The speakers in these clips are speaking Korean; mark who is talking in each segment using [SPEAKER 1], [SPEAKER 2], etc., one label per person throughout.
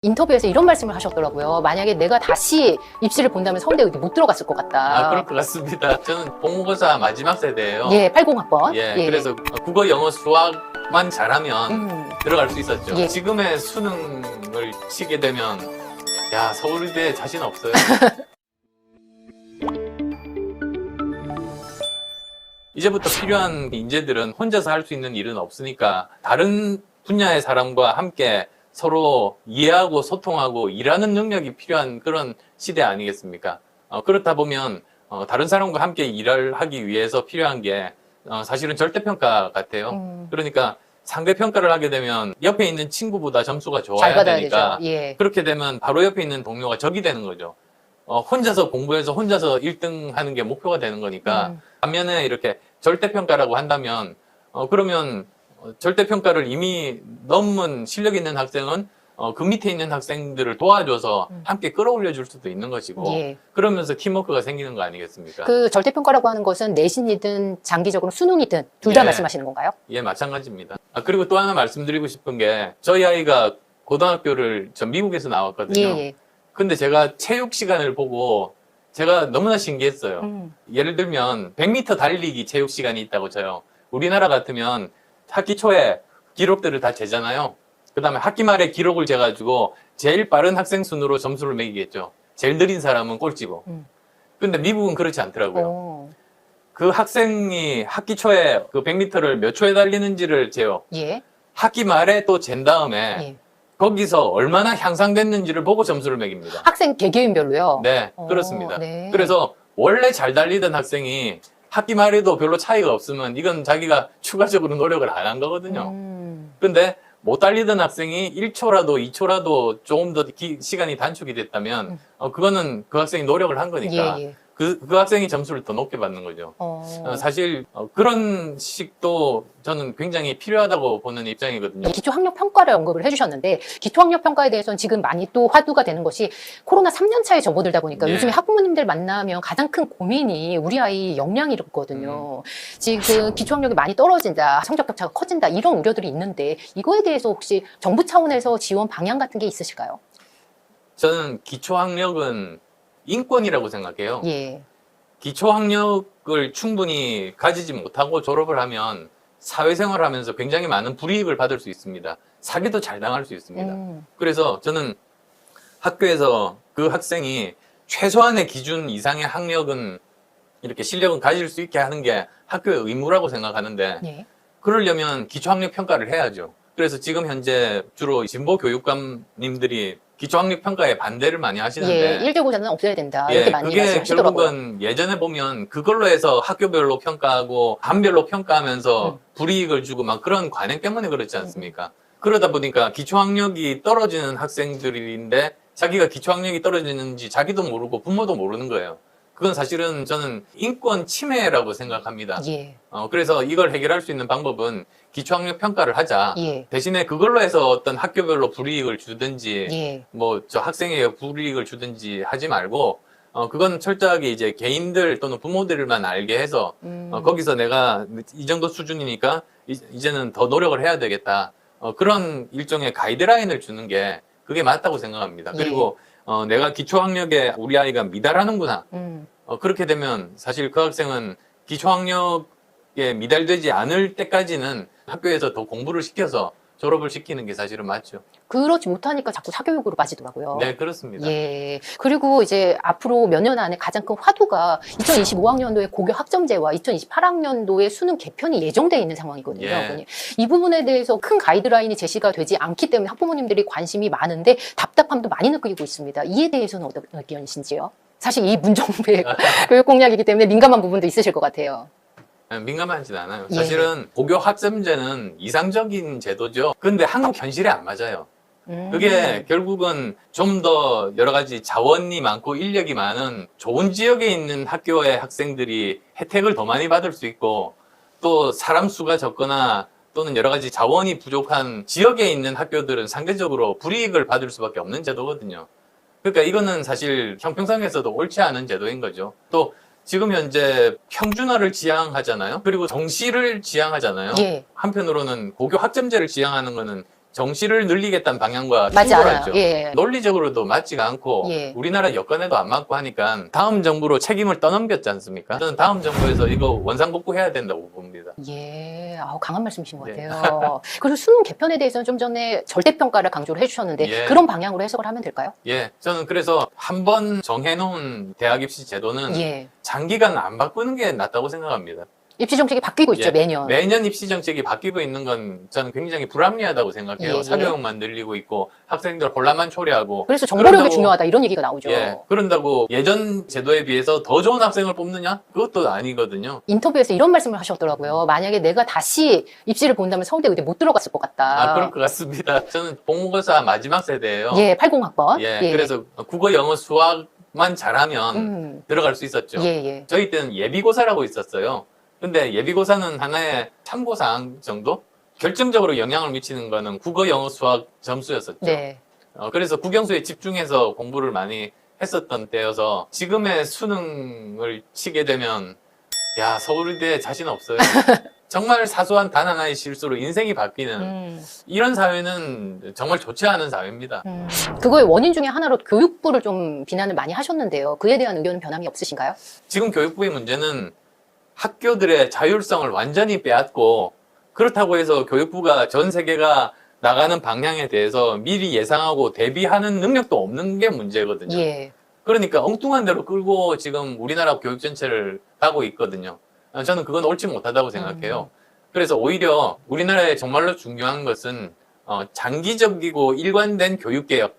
[SPEAKER 1] 인터뷰에서 이런 말씀을 하셨더라고요. 만약에 내가 다시 입시를 본다면 서울대 의대 못 들어갔을 것 같다.
[SPEAKER 2] 그럴 것 같습니다. 저는 공모고사 마지막 세대예요.
[SPEAKER 1] 예, 80학번.
[SPEAKER 2] 예, 그래서 국어, 영어, 수학만 잘하면 들어갈 수 있었죠.
[SPEAKER 1] 예.
[SPEAKER 2] 지금의 수능을 치게 되면 야, 서울대 자신 없어요. 이제부터 필요한 인재들은 혼자서 할 수 있는 일은 없으니까 다른 분야의 사람과 함께 서로 이해하고 소통하고 일하는 능력이 필요한 그런 시대 아니겠습니까? 그렇다 보면 다른 사람과 함께 일을 하기 위해서 필요한 게 사실은 절대평가 같아요. 그러니까 상대평가를 하게 되면 옆에 있는 친구보다 점수가
[SPEAKER 1] 잘
[SPEAKER 2] 좋아야
[SPEAKER 1] 받아야
[SPEAKER 2] 되니까
[SPEAKER 1] 되죠. 예.
[SPEAKER 2] 그렇게 되면 바로 옆에 있는 동료가 적이 되는 거죠. 혼자서 공부해서 혼자서 1등 하는 게 목표가 되는 거니까 반면에 이렇게 절대평가라고 한다면 그러면 절대평가를 이미 넘은 실력 있는 학생은 그 밑에 있는 학생들을 도와줘서 함께 끌어올려 줄 수도 있는 것이고
[SPEAKER 1] 예.
[SPEAKER 2] 그러면서 팀워크가 생기는 거 아니겠습니까?
[SPEAKER 1] 그 절대평가라고 하는 것은 내신이든 장기적으로 수능이든 둘 다
[SPEAKER 2] 예.
[SPEAKER 1] 말씀하시는 건가요?
[SPEAKER 2] 예, 마찬가지입니다. 그리고 또 하나 말씀드리고 싶은 게 저희 아이가 고등학교를 전 미국에서 나왔거든요.
[SPEAKER 1] 예.
[SPEAKER 2] 근데 제가 체육 시간을 보고 제가 너무나 신기했어요. 예를 들면 100m 달리기 체육 시간이 있다고 쳐요. 우리나라 같으면 학기 초에 기록들을 다 재잖아요. 그 다음에 학기 말에 기록을 재가지고 제일 빠른 학생 순으로 점수를 매기겠죠. 제일 느린 사람은 꼴찌고. 근데 미국은 그렇지 않더라고요. 그 학생이 학기 초에 그 100m를 몇 초에 달리는지를 재요.
[SPEAKER 1] 예.
[SPEAKER 2] 학기 말에 또 잰 다음에
[SPEAKER 1] 예.
[SPEAKER 2] 거기서 얼마나 향상됐는지를 보고 점수를 매깁니다.
[SPEAKER 1] 학생 개개인별로요?
[SPEAKER 2] 네, 그렇습니다.
[SPEAKER 1] 네.
[SPEAKER 2] 그래서 원래 잘 달리던 학생이 학기 말에도 별로 차이가 없으면 이건 자기가 추가적으로 노력을 안 한 거거든요. 근데 못 달리던 학생이 1초라도 2초라도 조금 더 시간이 단축이 됐다면 그거는 그 학생이 노력을 한 거니까
[SPEAKER 1] 예.
[SPEAKER 2] 그 학생이 점수를 더 높게 받는 거죠. 사실 그런 식도 저는 굉장히 필요하다고 보는 입장이거든요.
[SPEAKER 1] 기초학력평가를 언급을 해주셨는데 기초학력평가에 대해서는 지금 많이 또 화두가 되는 것이 코로나 3년 차에 접어들다 보니까
[SPEAKER 2] 네.
[SPEAKER 1] 요즘에 학부모님들 만나면 가장 큰 고민이 우리 아이 역량이거든요. 지금 기초학력이 많이 떨어진다, 성적 격차가 커진다 이런 우려들이 있는데 이거에 대해서 혹시 정부 차원에서 지원 방향 같은 게 있으실까요?
[SPEAKER 2] 저는 기초학력은 인권이라고 생각해요.
[SPEAKER 1] 예.
[SPEAKER 2] 기초학력을 충분히 가지지 못하고 졸업을 하면 사회생활을 하면서 굉장히 많은 불이익을 받을 수 있습니다. 사기도 잘 당할 수 있습니다. 그래서 저는 학교에서 그 학생이 최소한의 기준 이상의 학력은 이렇게 실력은 가질 수 있게 하는 게 학교의 의무라고 생각하는데
[SPEAKER 1] 예.
[SPEAKER 2] 그러려면 기초학력 평가를 해야죠. 그래서 지금 현재 주로 진보 교육감님들이 기초학력 평가에 반대를 많이 하시는데
[SPEAKER 1] 1대 고사는 없애야 된다 이렇게 많이
[SPEAKER 2] 그게
[SPEAKER 1] 말씀하시더라고요.
[SPEAKER 2] 결국은 예전에 보면 그걸로 해서 학교별로 평가하고 반별로 평가하면서 불이익을 주고 막 그런 관행 때문에 그렇지 않습니까? 그러다 보니까 기초학력이 떨어지는 학생들인데 자기가 기초학력이 떨어지는지 자기도 모르고 부모도 모르는 거예요. 그건 사실은 저는 인권 침해라고 생각합니다.
[SPEAKER 1] 예.
[SPEAKER 2] 그래서 이걸 해결할 수 있는 방법은 기초학력 평가를 하자.
[SPEAKER 1] 예.
[SPEAKER 2] 대신에 그걸로 해서 어떤 학교별로 불이익을 주든지
[SPEAKER 1] 예.
[SPEAKER 2] 뭐 저 학생에게 불이익을 주든지 하지 말고 그건 철저하게 이제 개인들 또는 부모들만 알게 해서 거기서 내가 이 정도 수준이니까 이제는 더 노력을 해야 되겠다. 그런 일종의 가이드라인을 주는 게 그게 맞다고 생각합니다.
[SPEAKER 1] 예.
[SPEAKER 2] 그리고 내가 기초학력에 우리 아이가 미달하는구나. 그렇게 되면 사실 그 학생은 기초학력에 미달되지 않을 때까지는 학교에서 더 공부를 시켜서 졸업을 시키는 게 사실은 맞죠.
[SPEAKER 1] 그렇지 못하니까 자꾸 사교육으로 빠지더라고요.
[SPEAKER 2] 네, 그렇습니다.
[SPEAKER 1] 예. 그리고 이제 앞으로 몇 년 안에 가장 큰 화두가 2025학년도의 고교 학점제와 2028학년도의 수능 개편이 예정되어 있는 상황이거든요.
[SPEAKER 2] 예.
[SPEAKER 1] 이 부분에 대해서 큰 가이드라인이 제시가 되지 않기 때문에 학부모님들이 관심이 많은데 답답함도 많이 느끼고 있습니다. 이에 대해서는 어떤 의견이신지요? 사실 이 문정부의 교육 공약이기 때문에 민감한 부분도 있으실 것 같아요.
[SPEAKER 2] 민감하진 않아요.
[SPEAKER 1] 예.
[SPEAKER 2] 사실은 고교 학점제는 이상적인 제도죠. 근데 한국 현실에 안 맞아요. 그게 결국은 좀 더 여러 가지 자원이 많고 인력이 많은 좋은 지역에 있는 학교의 학생들이 혜택을 더 많이 받을 수 있고 또 사람 수가 적거나 또는 여러 가지 자원이 부족한 지역에 있는 학교들은 상대적으로 불이익을 받을 수밖에 없는 제도거든요. 그러니까 이거는 사실 형평성에서도 옳지 않은 제도인 거죠. 또 지금 현재 평준화를 지향하잖아요. 그리고 정시를 지향하잖아요.
[SPEAKER 1] 예.
[SPEAKER 2] 한편으로는 고교 학점제를 지향하는 거는 정시를 늘리겠다는 방향과
[SPEAKER 1] 맞지 않아요.
[SPEAKER 2] 충돌하죠.
[SPEAKER 1] 예.
[SPEAKER 2] 논리적으로도 맞지가 않고
[SPEAKER 1] 예.
[SPEAKER 2] 우리나라 여건에도 안 맞고 하니까 다음 정부로 책임을 떠넘겼지 않습니까? 저는 다음 정부에서 이거 원상복구해야 된다고 봅니다.
[SPEAKER 1] 예, 강한 말씀이신 것
[SPEAKER 2] 네.
[SPEAKER 1] 같아요. 그리고 수능 개편에 대해서는 좀 전에 절대평가를 강조를 해주셨는데
[SPEAKER 2] 예.
[SPEAKER 1] 그런 방향으로 해석을 하면 될까요?
[SPEAKER 2] 예, 저는 그래서 한 번 정해놓은 대학 입시 제도는
[SPEAKER 1] 예.
[SPEAKER 2] 장기간 안 바꾸는 게 낫다고 생각합니다.
[SPEAKER 1] 입시 정책이 바뀌고 있죠,
[SPEAKER 2] 예,
[SPEAKER 1] 매년.
[SPEAKER 2] 매년 입시 정책이 바뀌고 있는 건 저는 굉장히 불합리하다고 생각해요.
[SPEAKER 1] 예, 예.
[SPEAKER 2] 사교육만 늘리고 있고 학생들 혼란만 초래하고.
[SPEAKER 1] 그래서 정보력이
[SPEAKER 2] 그런다고-
[SPEAKER 1] 중요하다 이런 얘기가 나오죠.
[SPEAKER 2] 예, 그런다고 예전 제도에 비해서 더 좋은 학생을 뽑느냐? 그것도 아니거든요.
[SPEAKER 1] 인터뷰에서 이런 말씀을 하셨더라고요. 만약에 내가 다시 입시를 본다면 서울대 의대 못 들어갔을 것 같다.
[SPEAKER 2] 그럴 것 같습니다. 저는 공모고사 마지막 세대예요.
[SPEAKER 1] 예, 80학번.
[SPEAKER 2] 예, 그래서 국어, 영어, 수학만 잘하면 들어갈 수 있었죠.
[SPEAKER 1] 예, 예.
[SPEAKER 2] 저희 때는 예비고사라고 있었어요. 근데 예비고사는 하나의 참고사항 정도? 결정적으로 영향을 미치는 거는 국어, 영어, 수학 점수였었죠.
[SPEAKER 1] 네.
[SPEAKER 2] 그래서 국영수에 집중해서 공부를 많이 했었던 때여서 지금의 수능을 치게 되면 야, 서울대 자신 없어요. 정말 사소한 단 하나의 실수로 인생이 바뀌는 이런 사회는 정말 좋지 않은 사회입니다.
[SPEAKER 1] 그거의 원인 중에 하나로 교육부를 좀 비난을 많이 하셨는데요. 그에 대한 의견은 변함이 없으신가요?
[SPEAKER 2] 지금 교육부의 문제는 학교들의 자율성을 완전히 빼앗고 그렇다고 해서 교육부가 전 세계가 나가는 방향에 대해서 미리 예상하고 대비하는 능력도 없는 게 문제거든요.
[SPEAKER 1] 예.
[SPEAKER 2] 그러니까 엉뚱한 대로 끌고 지금 우리나라 교육 전체를 가고 있거든요. 저는 그건 옳지 못하다고 생각해요. 그래서 오히려 우리나라에 정말로 중요한 것은 장기적이고 일관된 교육개혁.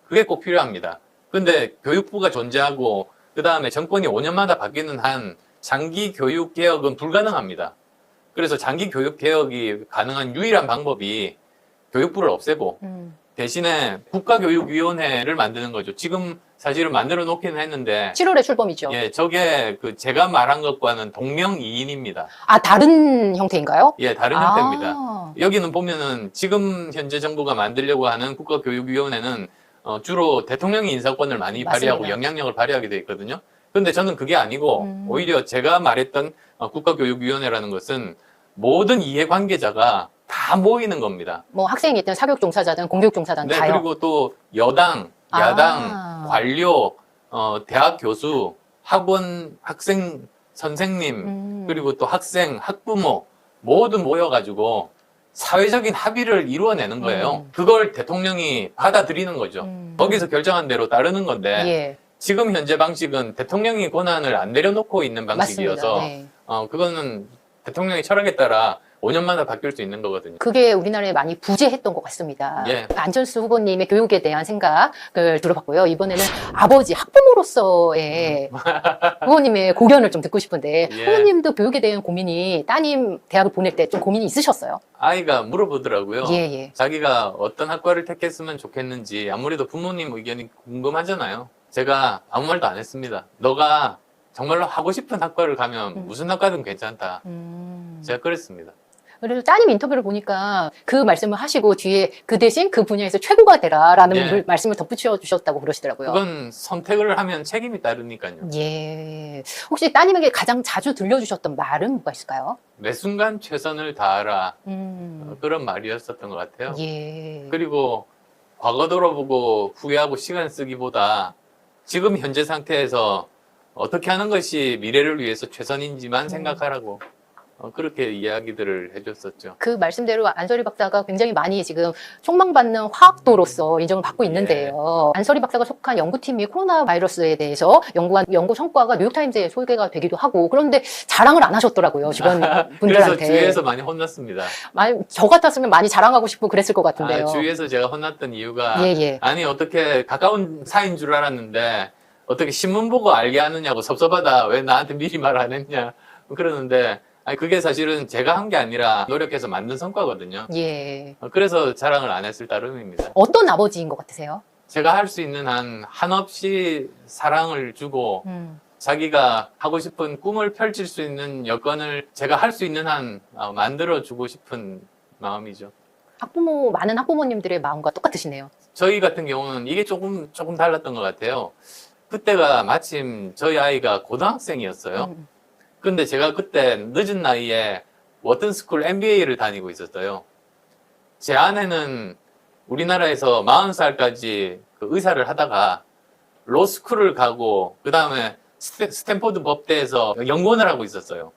[SPEAKER 2] 그게 꼭 필요합니다. 근데 교육부가 존재하고 그 다음에 정권이 5년마다 바뀌는 한 장기 교육 개혁은 불가능합니다. 그래서 장기 교육 개혁이 가능한 유일한 방법이 교육부를 없애고 대신에 국가교육위원회를 만드는 거죠. 지금 사실은 만들어 놓기는 했는데
[SPEAKER 1] 7월에 출범이죠.
[SPEAKER 2] 예, 저게 제가 말한 것과는 동명이인입니다.
[SPEAKER 1] 다른 형태인가요?
[SPEAKER 2] 예, 다른 형태입니다. 여기는 보면은 지금 현재 정부가 만들려고 하는 국가교육위원회는 주로 대통령이 인사권을 많이
[SPEAKER 1] 맞습니다.
[SPEAKER 2] 발휘하고 영향력을 발휘하게 돼 있거든요. 근데 저는 그게 아니고 오히려 제가 말했던 국가교육위원회라는 것은 모든 이해관계자가 다 모이는 겁니다.
[SPEAKER 1] 뭐 학생이든 사교육 종사자든 공교육 종사자든
[SPEAKER 2] 네,
[SPEAKER 1] 다요.
[SPEAKER 2] 그리고 또 여당, 야당, 관료, 대학 교수, 학원, 학생, 선생님, 그리고 또 학생, 학부모 모두 모여가지고 사회적인 합의를 이루어내는 거예요. 그걸 대통령이 받아들이는 거죠. 거기서 결정한 대로 따르는 건데
[SPEAKER 1] 예.
[SPEAKER 2] 지금 현재 방식은 대통령이 권한을 안 내려놓고 있는 방식이어서
[SPEAKER 1] 맞습니다. 네.
[SPEAKER 2] 그거는 대통령의 철학에 따라 5년마다 바뀔 수 있는 거거든요.
[SPEAKER 1] 그게 우리나라에 많이 부재했던 것 같습니다.
[SPEAKER 2] 예.
[SPEAKER 1] 안철수 후보님의 교육에 대한 생각을 들어봤고요. 이번에는 아버지, 학부모로서의 후보님의 고견을 좀 듣고 싶은데
[SPEAKER 2] 예.
[SPEAKER 1] 후보님도 교육에 대한 고민이 따님 대학을 보낼 때 좀 고민이 있으셨어요?
[SPEAKER 2] 아이가 물어보더라고요.
[SPEAKER 1] 예, 예.
[SPEAKER 2] 자기가 어떤 학과를 택했으면 좋겠는지 아무래도 부모님 의견이 궁금하잖아요. 제가 아무 말도 안 했습니다. 너가 정말로 하고 싶은 학과를 가면 무슨 학과든 괜찮다. 제가 그랬습니다.
[SPEAKER 1] 그래서 따님 인터뷰를 보니까 그 말씀을 하시고 뒤에 그 대신 그 분야에서 최고가 되라라는
[SPEAKER 2] 예.
[SPEAKER 1] 말씀을 덧붙여 주셨다고 그러시더라고요.
[SPEAKER 2] 그건 선택을 하면 책임이 따르니까요.
[SPEAKER 1] 예. 혹시 따님에게 가장 자주 들려주셨던 말은 뭐가 있을까요?
[SPEAKER 2] 매 순간 최선을 다하라.
[SPEAKER 1] 음.
[SPEAKER 2] 그런 말이었었던 것 같아요.
[SPEAKER 1] 예.
[SPEAKER 2] 그리고 과거 돌아보고 후회하고 시간 쓰기보다 지금 현재 상태에서 어떻게 하는 것이 미래를 위해서 최선인지만 생각하라고 그렇게 이야기들을 해줬었죠.
[SPEAKER 1] 그 말씀대로 안설희 박사가 굉장히 많이 지금 촉망받는 화학도로서 인정을 받고 있는데요. 안설희 박사가 속한 연구팀이 코로나 바이러스에 대해서 연구한 연구 성과가 뉴욕타임즈에 소개가 되기도 하고 그런데 자랑을 안 하셨더라고요. 주변
[SPEAKER 2] 그래서
[SPEAKER 1] 분들한테.
[SPEAKER 2] 주위에서 많이 혼났습니다.
[SPEAKER 1] 저 같았으면 많이 자랑하고 싶고 그랬을 것 같은데요.
[SPEAKER 2] 주위에서 제가 혼났던 이유가
[SPEAKER 1] 예, 예.
[SPEAKER 2] 아니 어떻게 가까운 사이인 줄 알았는데 어떻게 신문 보고 알게 하느냐고 섭섭하다. 왜 나한테 미리 말 안 했냐. 그러는데 아니 그게 사실은 제가 한 게 아니라 노력해서 만든 성과거든요.
[SPEAKER 1] 예.
[SPEAKER 2] 그래서 자랑을 안 했을 따름입니다.
[SPEAKER 1] 어떤 아버지인 것 같으세요?
[SPEAKER 2] 제가 할 수 있는 한 한없이 사랑을 주고 자기가 하고 싶은 꿈을 펼칠 수 있는 여건을 제가 할 수 있는 한 만들어주고 싶은 마음이죠.
[SPEAKER 1] 많은 학부모님들의 마음과 똑같으시네요.
[SPEAKER 2] 저희 같은 경우는 이게 조금 달랐던 것 같아요. 그때가 마침 저희 아이가 고등학생이었어요. 근데 제가 그때 늦은 나이에 워튼스쿨 MBA를 다니고 있었어요. 제 아내는 우리나라에서 40살까지 그 의사를 하다가 로스쿨을 가고 그 다음에 스탠포드 법대에서 연구원을 하고 있었어요.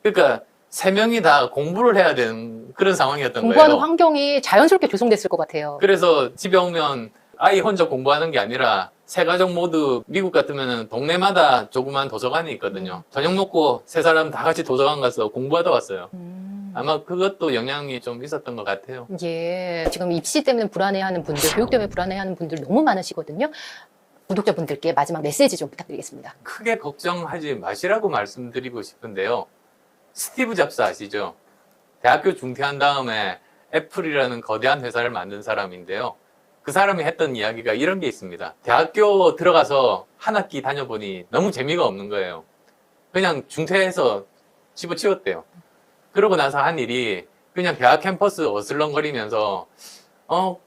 [SPEAKER 2] 그러니까 세 명이 다 공부를 해야 되는 그런 상황이었던
[SPEAKER 1] 공부하는
[SPEAKER 2] 거예요.
[SPEAKER 1] 환경이 자연스럽게 조성됐을 것 같아요.
[SPEAKER 2] 그래서 집에 오면 아이 혼자 공부하는 게 아니라 세 가족 모두 미국 같으면 동네마다 조그만 도서관이 있거든요. 저녁 먹고 세 사람 다 같이 도서관 가서 공부하다 왔어요. 아마 그것도 영향이 좀 있었던 것 같아요.
[SPEAKER 1] 예, 지금 입시 때문에 불안해하는 분들, 교육 때문에 불안해하는 분들 너무 많으시거든요. 구독자분들께 마지막 메시지 좀 부탁드리겠습니다.
[SPEAKER 2] 크게 걱정하지 마시라고 말씀드리고 싶은데요. 스티브 잡스 아시죠? 대학교 중퇴한 다음에 애플이라는 거대한 회사를 만든 사람인데요. 그 사람이 했던 이야기가 이런 게 있습니다. 대학교 들어가서 한 학기 다녀보니 너무 재미가 없는 거예요. 그냥 중퇴해서 집어치웠대요. 그러고 나서 한 일이 그냥 대학 캠퍼스 어슬렁거리면서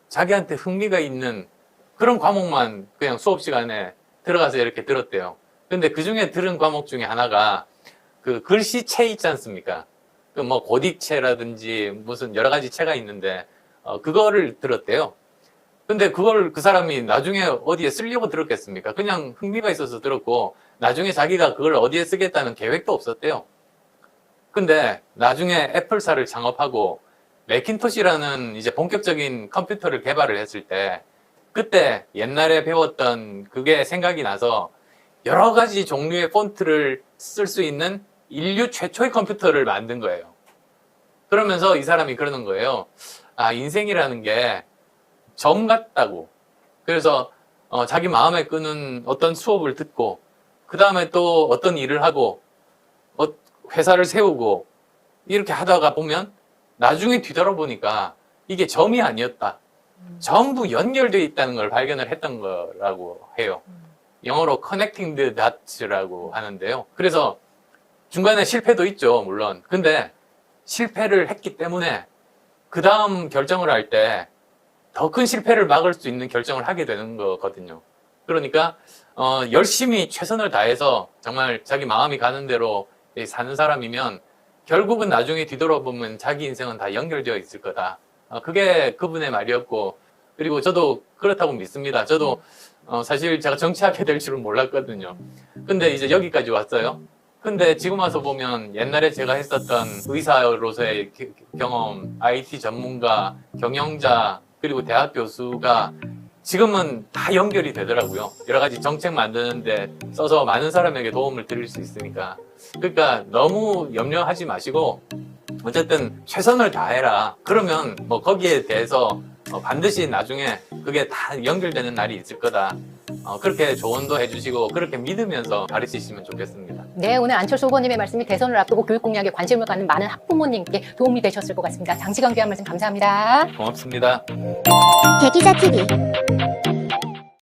[SPEAKER 2] 자기한테 흥미가 있는 그런 과목만 그냥 수업 시간에 들어가서 이렇게 들었대요. 근데 그 중에 들은 과목 중에 하나가 그 글씨체 있지 않습니까? 그 뭐 고딕체라든지 무슨 여러 가지 체가 있는데 그거를 들었대요. 근데 그걸 그 사람이 나중에 어디에 쓰려고 들었겠습니까? 그냥 흥미가 있어서 들었고 나중에 자기가 그걸 어디에 쓰겠다는 계획도 없었대요. 근데 나중에 애플사를 창업하고 매킨토시라는 이제 본격적인 컴퓨터를 개발을 했을 때 그때 옛날에 배웠던 그게 생각이 나서 여러 가지 종류의 폰트를 쓸 수 있는 인류 최초의 컴퓨터를 만든 거예요. 그러면서 이 사람이 그러는 거예요. 아, 인생이라는 게 점 같다고. 그래서 자기 마음에 끄는 어떤 수업을 듣고 그 다음에 또 어떤 일을 하고 회사를 세우고 이렇게 하다가 보면 나중에 뒤돌아보니까 이게 점이 아니었다. 전부 연결되어 있다는 걸 발견을 했던 거라고 해요. 영어로 connecting the dots라고 하는데요. 그래서 중간에 실패도 있죠, 물론. 근데 실패를 했기 때문에 그 다음 결정을 할 때 더 큰 실패를 막을 수 있는 결정을 하게 되는 거거든요. 그러니까 열심히 최선을 다해서 정말 자기 마음이 가는 대로 사는 사람이면 결국은 나중에 뒤돌아보면 자기 인생은 다 연결되어 있을 거다. 그게 그분의 말이었고, 그리고 저도 그렇다고 믿습니다. 저도 사실 제가 정치하게 될 줄은 몰랐거든요. 근데 이제 여기까지 왔어요. 근데 지금 와서 보면 옛날에 제가 했었던 의사로서의 경험, IT 전문가, 경영자, 그리고 대학 교수가 지금은 다 연결이 되더라고요. 여러 가지 정책 만드는데 써서 많은 사람에게 도움을 드릴 수 있으니까. 그러니까 너무 염려하지 마시고 어쨌든 최선을 다해라. 그러면 뭐 거기에 대해서 반드시 나중에 그게 다 연결되는 날이 있을 거다. 그렇게 조언도 해주시고 그렇게 믿으면서 가르치시면 좋겠습니다.
[SPEAKER 1] 네, 오늘 안철수 후보님의 말씀이 대선을 앞두고 교육 공약에 관심을 갖는 많은 학부모님께 도움이 되셨을 것 같습니다. 장시간 귀한 말씀 감사합니다.
[SPEAKER 2] 고맙습니다.
[SPEAKER 3] 대기자 TV